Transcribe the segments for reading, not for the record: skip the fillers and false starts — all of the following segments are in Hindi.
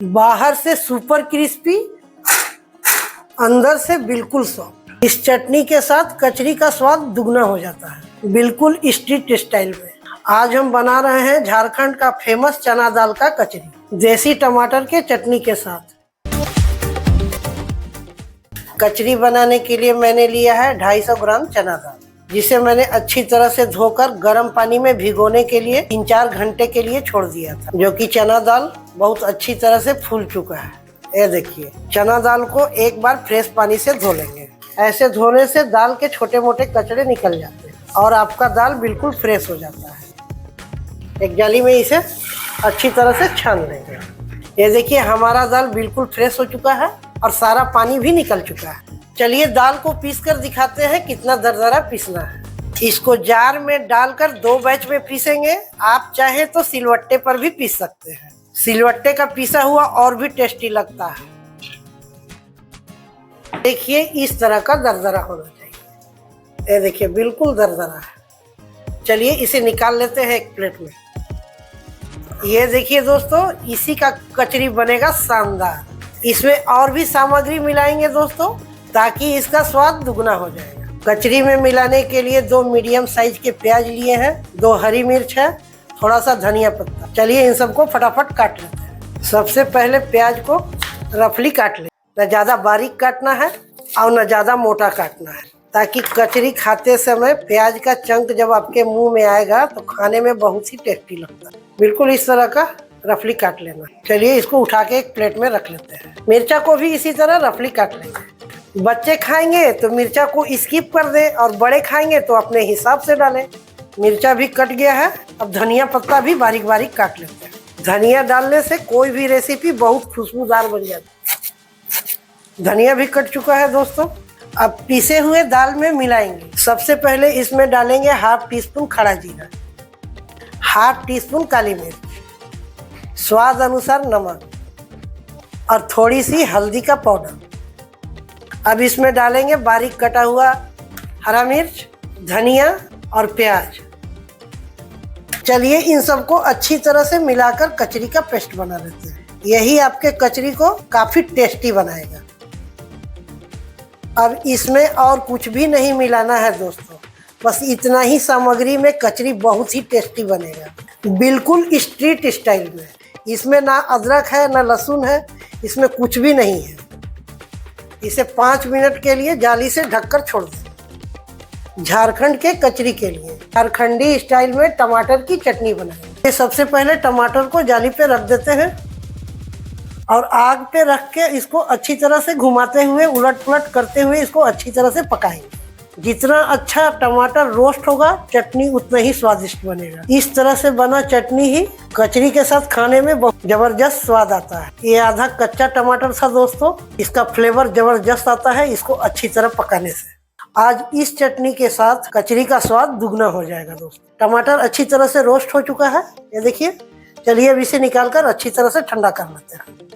बाहर से सुपर क्रिस्पी, अंदर से बिल्कुल सॉफ्ट। इस चटनी के साथ कचरी का स्वाद दुगना हो जाता है, बिल्कुल स्ट्रीट स्टाइल में। आज हम बना रहे हैं झारखंड का फेमस चना दाल का कचरी, देसी टमाटर के चटनी के साथ। कचरी बनाने के लिए मैंने लिया है 250 ग्राम चना दाल, जिसे मैंने अच्छी तरह से धोकर गर्म पानी में भिगोने के लिए 3-4 घंटे के लिए छोड़ दिया था, जो कि चना दाल बहुत अच्छी तरह से फूल चुका है। ये देखिए, चना दाल को एक बार फ्रेश पानी से धो लेंगे। ऐसे धोने से दाल के छोटे मोटे कचरे निकल जाते हैं और आपका दाल बिल्कुल फ्रेश हो जाता है। एक जाली में इसे अच्छी तरह से छान लेंगे। ये देखिए, हमारा दाल बिल्कुल फ्रेश हो चुका है और सारा पानी भी निकल चुका है। चलिए दाल को पीस कर दिखाते हैं कितना दरदरा पीसना है। इसको जार में डालकर 2 बैच में पीसेंगे। आप चाहे तो सिलवट्टे पर भी पीस सकते हैं। सिलवट्टे का पीसा हुआ और भी टेस्टी लगता है। देखिए, इस तरह का दरदरा होना चाहिए। ये देखिए, बिल्कुल दरदरा है। चलिए इसे निकाल लेते हैं एक प्लेट में। ये देखिए दोस्तों, इसी का कचरी बनेगा शानदार। इसमें और भी सामग्री मिलाएंगे दोस्तों, ताकि इसका स्वाद दुगना हो जाएगा। कचरी में मिलाने के लिए 2 मीडियम साइज के प्याज लिए हैं, 2 हरी मिर्च है, थोड़ा सा धनिया पत्ता। चलिए इन सबको फटाफट काट लेते हैं। सबसे पहले प्याज को रफली काट लें। न ज़्यादा बारीक काटना है और न ज़्यादा मोटा काटना है, ताकि कचरी खाते समय प्याज का चंक जब आपके मुंह में आएगा तो खाने में बहुत ही टेस्टी लगता है। बिल्कुल इस तरह का रफली काट लेना। चलिए इसको उठा के एक प्लेट में रख लेते हैं। मिर्चा को भी इसी तरह रफली काट लेंगे। बच्चे खाएंगे तो मिर्चा को स्किप कर दें और बड़े खाएंगे तो अपने हिसाब से डालें। मिर्चा भी कट गया है। अब धनिया पत्ता भी बारीक बारीक काट लेते हैं। धनिया डालने से कोई भी रेसिपी बहुत खुशबूदार बन जाती है। धनिया भी कट चुका है दोस्तों। अब पीसे हुए दाल में मिलाएंगे। सबसे पहले इसमें डालेंगे 1/2 टीस्पून खड़ा जीरा, 1/2 टीस्पून काली मिर्च, स्वाद अनुसार नमक और थोड़ी सी हल्दी का पाउडर। अब इसमें डालेंगे बारीक कटा हुआ हरा मिर्च, धनिया और प्याज। चलिए इन सबको अच्छी तरह से मिलाकर कचरी का पेस्ट बना लेते हैं। यही आपके कचरी को काफी टेस्टी बनाएगा। अब इसमें और कुछ भी नहीं मिलाना है दोस्तों, बस इतना ही सामग्री में कचरी बहुत ही टेस्टी बनेगा, बिल्कुल स्ट्रीट स्टाइल में। इसमें ना अदरक है ना लहसुन है, इसमें कुछ भी नहीं है। इसे 5 मिनट के लिए जाली से ढककर छोड़ दें। झारखंड के कचरी के लिए झारखंडी स्टाइल में टमाटर की चटनी बनाएंगे। सबसे पहले टमाटर को जाली पे रख देते हैं और आग पे रख के इसको अच्छी तरह से घुमाते हुए, उलट पुलट करते हुए इसको अच्छी तरह से पकाएंगे। जितना अच्छा टमाटर रोस्ट होगा, चटनी उतना ही स्वादिष्ट बनेगा। इस तरह से बना चटनी ही कचरी के साथ खाने में बहुत जबरदस्त स्वाद आता है। ये आधा कच्चा टमाटर था दोस्तों, इसका फ्लेवर जबरदस्त आता है इसको अच्छी तरह पकाने से। आज इस चटनी के साथ कचरी का स्वाद दुगना हो जाएगा दोस्तों। टमाटर अच्छी तरह से रोस्ट हो चुका है, ये देखिए। चलिए अब इसे निकालकर अच्छी तरह से ठंडा कर लेते हैं।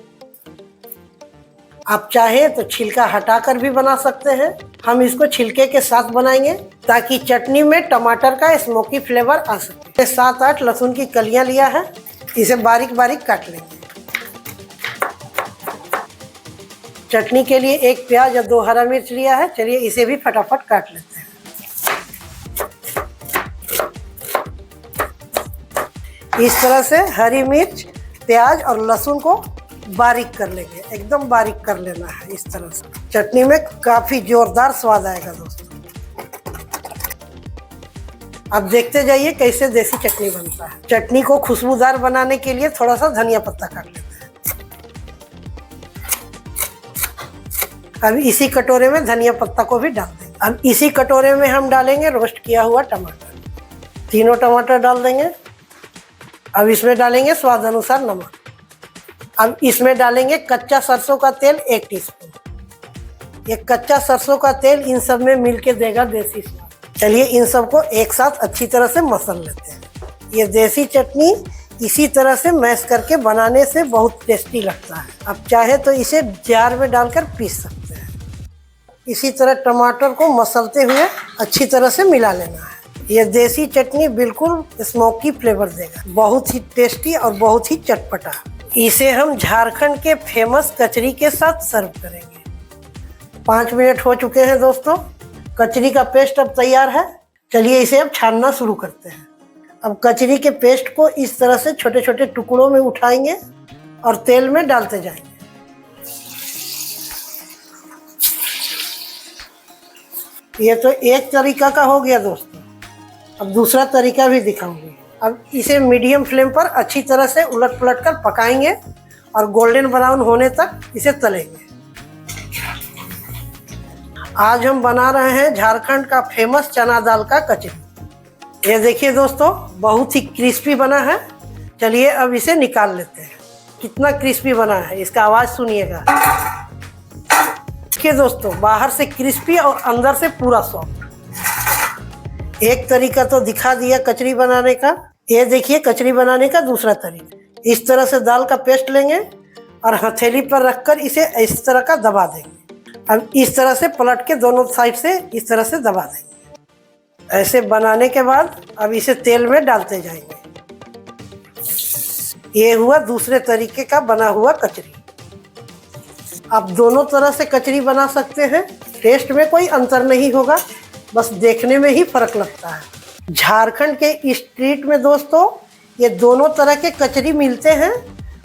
आप चाहे तो छिलका हटाकर भी बना सकते हैं। हम इसको छिलके के साथ बनाएंगे ताकि चटनी में टमाटर का स्मोकी फ्लेवर आ सके। 7-8 लहसुन की कलियां लिया है, इसे बारीक बारीक काट लेंगे। चटनी के लिए 1 प्याज और 2 हरा मिर्च लिया है। चलिए इसे भी फटाफट काट लेते हैं। इस तरह से हरी मिर्च, प्याज और लहसुन को बारीक कर लेंगे, एकदम बारीक कर लेना है। इस तरह से चटनी में काफी जोरदार स्वाद आएगा दोस्तों। अब देखते जाइए कैसे देसी चटनी बनता है। चटनी को खुशबूदार बनाने के लिए थोड़ा सा धनिया पत्ता काट लेते हैं। अब इसी कटोरे में धनिया पत्ता को भी डाल देंगे। अब इसी कटोरे में हम डालेंगे रोस्ट किया हुआ टमाटर। 3 टमाटर डाल देंगे। अब इसमें डालेंगे स्वाद अनुसार नमक। अब इसमें डालेंगे कच्चा सरसों का तेल 1 टीस्पून। ये कच्चा सरसों का तेल इन सब में मिलके देगा देसी स्वाद। चलिए इन सबको एक साथ अच्छी तरह से मसल लेते हैं। ये देसी चटनी इसी तरह से मैश करके बनाने से बहुत टेस्टी लगता है। अब चाहे तो इसे जार में डालकर पीस सकते हैं। इसी तरह टमाटर को मसलते हुए अच्छी तरह से मिला लेना है। ये देसी चटनी बिल्कुल स्मोकी फ्लेवर देगा, बहुत ही टेस्टी और बहुत ही चटपटा। इसे हम झारखंड के फेमस कचरी के साथ सर्व करेंगे। 5 मिनट हो चुके हैं दोस्तों। कचरी का पेस्ट अब तैयार है। चलिए इसे अब छानना शुरू करते हैं। अब कचरी के पेस्ट को इस तरह से छोटे छोटे टुकड़ों में उठाएंगे और तेल में डालते जाएंगे। ये तो एक तरीका का हो गया दोस्तों। अब दूसरा तरीका भी दिखाऊंगी। अब इसे मीडियम फ्लेम पर अच्छी तरह से उलट पलट कर पकाएंगे और गोल्डन ब्राउन होने तक इसे तलेंगे। आज हम बना रहे हैं झारखंड का फेमस चना दाल का कचरी। ये देखिए दोस्तों, बहुत ही क्रिस्पी बना है। चलिए अब इसे निकाल लेते हैं। कितना क्रिस्पी बना है, इसका आवाज़ सुनिएगा। देखिए दोस्तों, बाहर से क्रिस्पी और अंदर से पूरा सॉफ्ट। एक तरीका तो दिखा दिया कचरी बनाने का। ये देखिए कचरी बनाने का दूसरा तरीका। इस तरह से दाल का पेस्ट लेंगे और हथेली पर रखकर इसे इस तरह का दबा देंगे। अब इस तरह से पलट के दोनों साइड से इस तरह से दबा देंगे। ऐसे बनाने के बाद अब इसे तेल में डालते जाएंगे। ये हुआ दूसरे तरीके का बना हुआ कचरी। आप दोनों तरह से कचरी बना सकते हैं। टेस्ट में कोई अंतर नहीं होगा, बस देखने में ही फर्क लगता है। झारखंड के स्ट्रीट में दोस्तों ये दोनों तरह के कचरी मिलते हैं,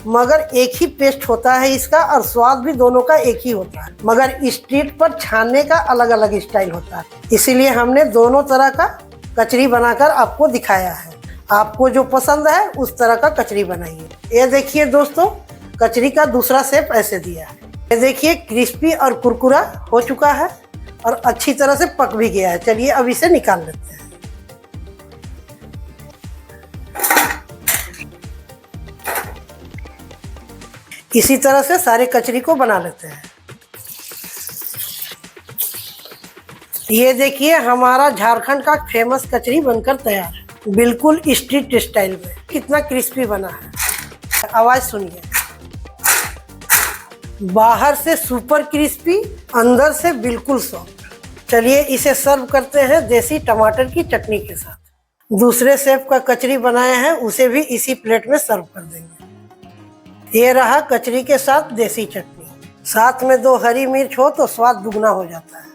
मगर एक ही पेस्ट होता है इसका और स्वाद भी दोनों का एक ही होता है। मगर स्ट्रीट पर छानने का अलग अलग स्टाइल होता है, इसीलिए हमने दोनों तरह का कचरी बनाकर आपको दिखाया है। आपको जो पसंद है उस तरह का कचरी बनाइए। ये देखिए दोस्तों, कचरी का दूसरा शेप ऐसे दिया है। ये देखिए क्रिस्पी और कुरकुरा हो चुका है और अच्छी तरह से पक भी गया है। चलिए अब इसे निकाल लेते हैं। इसी तरह से सारे कचरी को बना लेते हैं। ये देखिए हमारा झारखंड का फेमस कचरी बनकर तैयार है, बिल्कुल स्ट्रीट स्टाइल में। कितना क्रिस्पी बना है, आवाज सुनिए। बाहर से सुपर क्रिस्पी, अंदर से बिल्कुल सॉफ्ट। चलिए इसे सर्व करते हैं देसी टमाटर की चटनी के साथ। दूसरे शेफ का कचरी बनाया है, उसे भी इसी प्लेट में सर्व कर देंगे। ये रहा कचरी के साथ देसी चटनी। साथ में 2 हरी मिर्च हो तो स्वाद दुगना हो जाता है।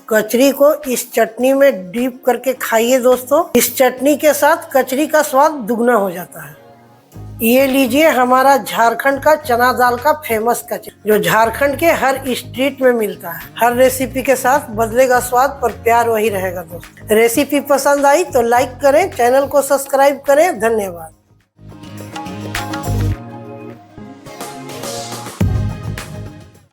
कचरी को इस चटनी में डीप करके खाइए दोस्तों। इस चटनी के साथ कचरी का स्वाद दुगना हो जाता है। ये लीजिए हमारा झारखंड का चना दाल का फेमस कचरी, जो झारखंड के हर स्ट्रीट में मिलता है। हर रेसिपी के साथ बदलेगा स्वाद, पर प्यार वही रहेगा दोस्तों। रेसिपी पसंद आई तो लाइक करें, चैनल को सब्सक्राइब करें। धन्यवाद।